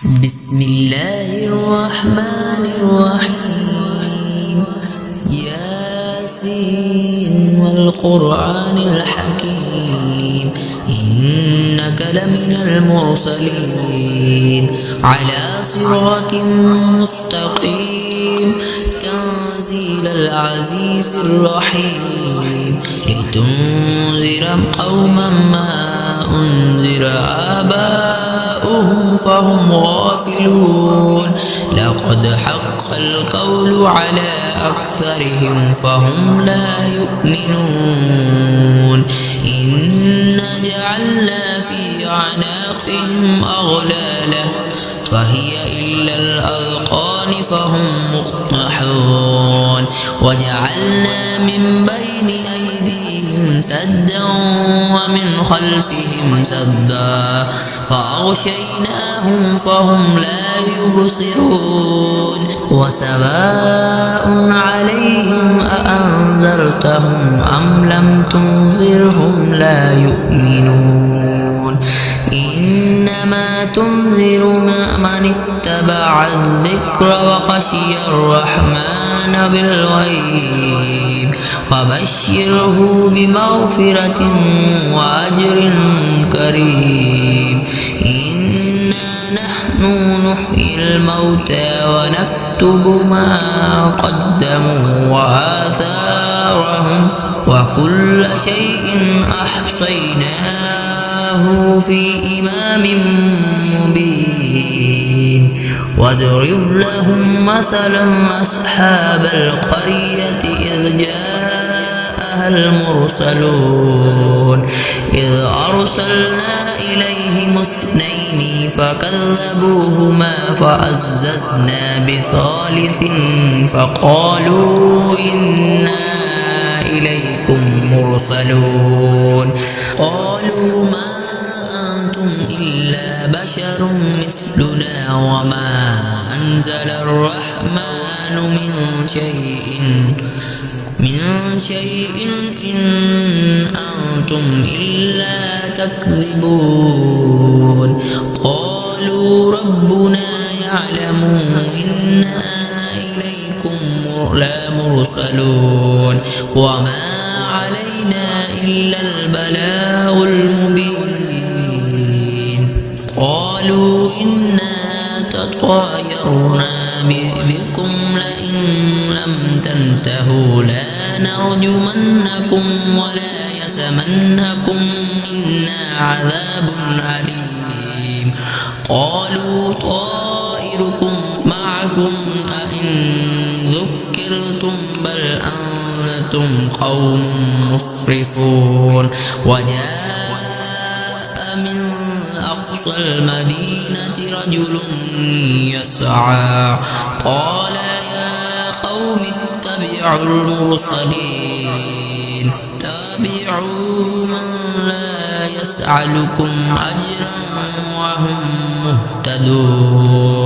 بسم الله الرحمن الرحيم. ياسين والقرآن الحكيم إنك لمن المرسلين على صراط مستقيم تنزيل العزيز الرحيم لتنذر قوما ما أنذر آباؤهم فهم غافلون. لقد حق القول على أكثرهم فهم لا يؤمنون. إنا جعلنا في أعناقهم أغلالا فهي إلى الأذقان فهم مقمحون. وجعلنا من بين أيديهم سدا ومن خلفهم سدا فأغشيناهم فهم لا يبصرون. وسواء عليهم أأنذرتهم أم لم تنذرهم لا يؤمنون. إنما تنذر من اتبع الذكر وخشي الرحمن بالغيب فبشره بمغفرة وأجر كريم. إنا نحن نحيي الموتى ونكتب ما قدموا وآثارهم وكل شيء أحصيناه في إمام مبين. واضرب لهم مثلا أصحاب القرية إذ جاءها المرسلون إذ أرسلنا إليهم اثنين فكذبوهما فعززنا بثالث فقالوا إنا إليكم مرسلون. قالوا ما أنتم إلا بشر مثلنا وما أنزل الرحمن من شيء إن أنتم إلا تكذبون. قالوا ربنا يعلم إنا إليكم لمرسلون وما علينا إلا البلاغ المبين. قالوا إنا تطايرنا بكم لئن لم تنتهوا لنرجمنكم ولا يسمنكم منا عذاب أليم. قالوا طائركم معكم أئن ذكرتم بل أنتم قوم مسرفون. وجاء من أقصى المدينة رجل يسعى قال يا قوم اتبعوا المرسلين اتبعوا من لا يسألكم أجرا وهم مهتدون.